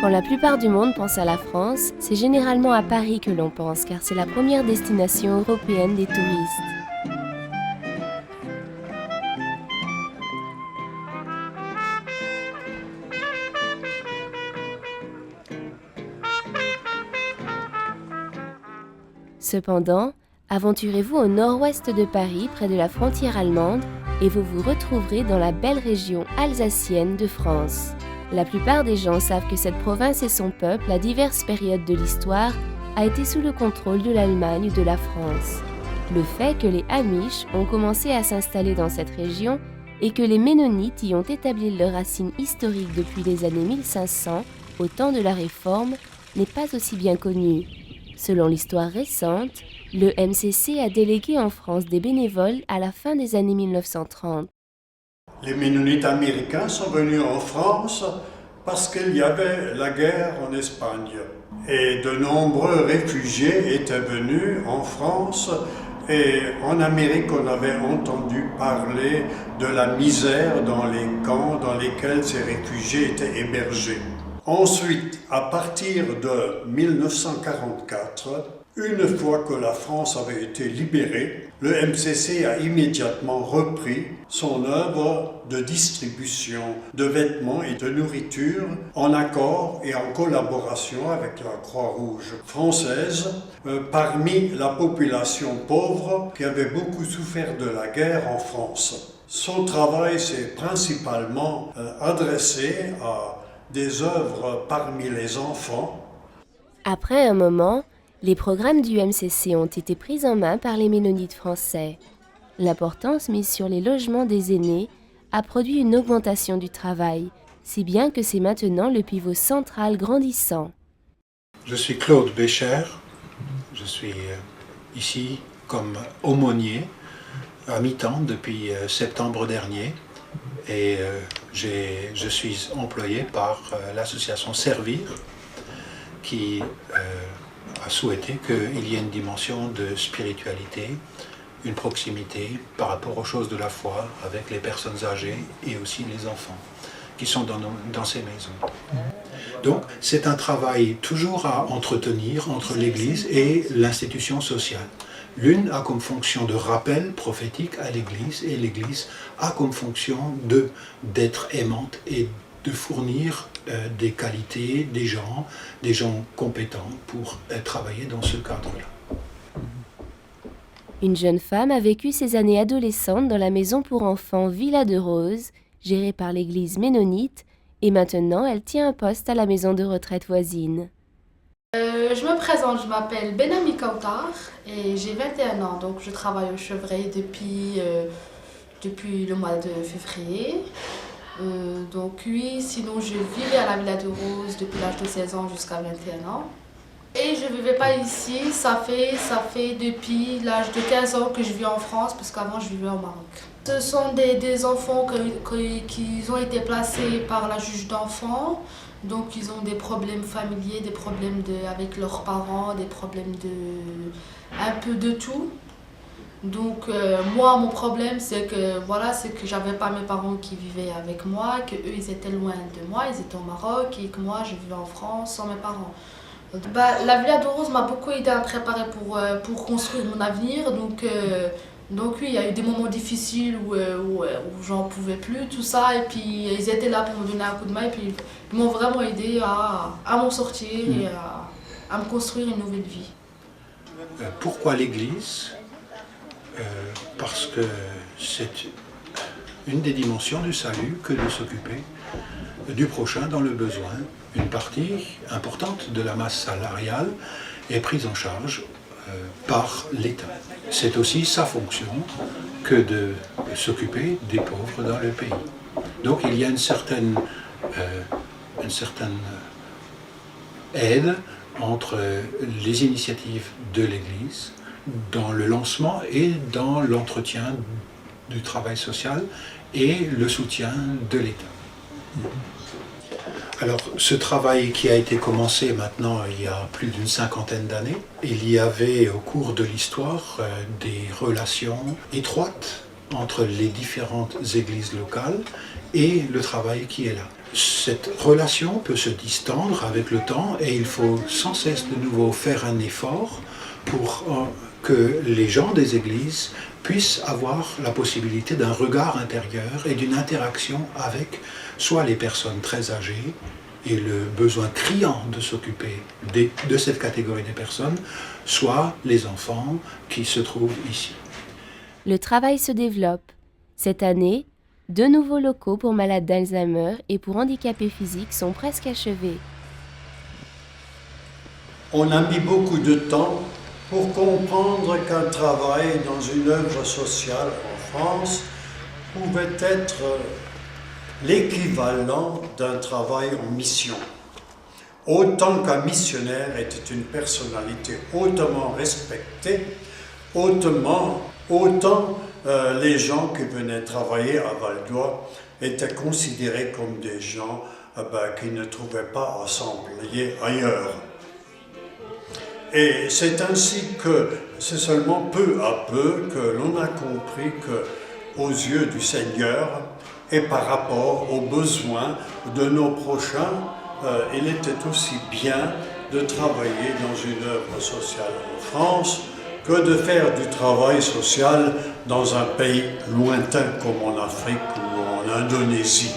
Quand la plupart du monde pense à la France, c'est généralement à Paris que l'on pense, car c'est la première destination européenne des touristes. Cependant, aventurez-vous au nord-ouest de Paris, près de la frontière allemande, et vous vous retrouverez dans la belle région alsacienne de France. La plupart des gens savent que cette province et son peuple, à diverses périodes de l'histoire, a été sous le contrôle de l'Allemagne ou de la France. Le fait que les Amish ont commencé à s'installer dans cette région et que les Ménonites y ont établi leurs racines historiques depuis les années 1500, au temps de la Réforme, n'est pas aussi bien connu. Selon l'histoire récente, le MCC a délégué en France des bénévoles à la fin des années 1930. Les Ménonites américains sont venus en France parce qu'il y avait la guerre en Espagne. Et de nombreux réfugiés étaient venus en France. Et en Amérique, on avait entendu parler de la misère dans les camps dans lesquels ces réfugiés étaient hébergés. Ensuite, à partir de 1944, une fois que la France avait été libérée, le MCC a immédiatement repris son œuvre de distribution de vêtements et de nourriture en accord et en collaboration avec la Croix-Rouge française parmi la population pauvre qui avait beaucoup souffert de la guerre en France. Son travail s'est principalement adressé à des œuvres parmi les enfants. Après un moment, les programmes du MCC ont été pris en main par les Ménonites français. L'importance mise sur les logements des aînés a produit une augmentation du travail, si bien que c'est maintenant le pivot central grandissant. Je suis Claude Bécher, je suis ici comme aumônier à mi-temps depuis septembre dernier et je suis employé par l'association Servir qui a souhaité qu'il y ait une dimension de spiritualité, une proximité par rapport aux choses de la foi avec les personnes âgées et aussi les enfants qui sont dans ces maisons. Donc c'est un travail toujours à entretenir entre l'Église et l'institution sociale. L'une a comme fonction de rappel prophétique à l'Église et l'Église a comme fonction d'être aimante et de fournir des qualités, des gens compétents pour travailler dans ce cadre-là. Une jeune femme a vécu ses années adolescentes dans la maison pour enfants Villa de Rose, gérée par l'église ménonite, et maintenant elle tient un poste à la maison de retraite voisine. Je me présente, je m'appelle Benami Kautar et j'ai 21 ans, donc je travaille au Chevreuil depuis le mois de février. Donc oui, sinon je vivais à la Villa de Rose depuis l'âge de 16 ans jusqu'à 21 ans. Et je ne vivais pas ici, ça fait depuis l'âge de 15 ans que je vis en France, parce qu'avant je vivais au Maroc. Ce sont des enfants qui ont été placés par la juge d'enfants, donc ils ont des problèmes familiers, des problèmes avec leurs parents, des problèmes un peu de tout. Donc moi, mon problème, c'est que j'avais pas mes parents qui vivaient avec moi, que eux ils étaient loin de moi, ils étaient au Maroc et que moi je vivais en France sans mes parents. La Villa de Rose m'a beaucoup aidé à me préparer pour construire mon avenir. Donc oui, il y a eu des moments difficiles où j'en pouvais plus, tout ça. Et puis ils étaient là pour me donner un coup de main et puis ils m'ont vraiment aidé à m'en sortir et à me construire une nouvelle vie. Pourquoi l'Église ? Parce que c'est une des dimensions du salut que de s'occuper du prochain dans le besoin. Une partie importante de la masse salariale est prise en charge par l'État. C'est aussi sa fonction que de s'occuper des pauvres dans le pays. Donc il y a une certaine aide entre les initiatives de l'Église dans le lancement et dans l'entretien du travail social et le soutien de l'État. Alors, ce travail qui a été commencé maintenant il y a plus d'une cinquantaine d'années, il y avait au cours de l'histoire des relations étroites entre les différentes églises locales et le travail qui est là. Cette relation peut se distendre avec le temps et il faut sans cesse de nouveau faire un effort pour que les gens des églises puissent avoir la possibilité d'un regard intérieur et d'une interaction avec soit les personnes très âgées et le besoin criant de s'occuper de cette catégorie de personnes, soit les enfants qui se trouvent ici. Le travail se développe. Cette année, 2 nouveaux locaux pour malades d'Alzheimer et pour handicapés physiques sont presque achevés. On a mis beaucoup de temps pour comprendre qu'un travail dans une œuvre sociale en France pouvait être l'équivalent d'un travail en mission. Autant qu'un missionnaire était une personnalité hautement respectée, autant les gens qui venaient travailler à Val-d'Oie étaient considérés comme des gens qui ne trouvaient pas à s'employer ailleurs. Et c'est ainsi que c'est seulement peu à peu que l'on a compris qu'aux yeux du Seigneur et par rapport aux besoins de nos prochains, il était aussi bien de travailler dans une œuvre sociale en France que de faire du travail social dans un pays lointain comme en Afrique ou en Indonésie.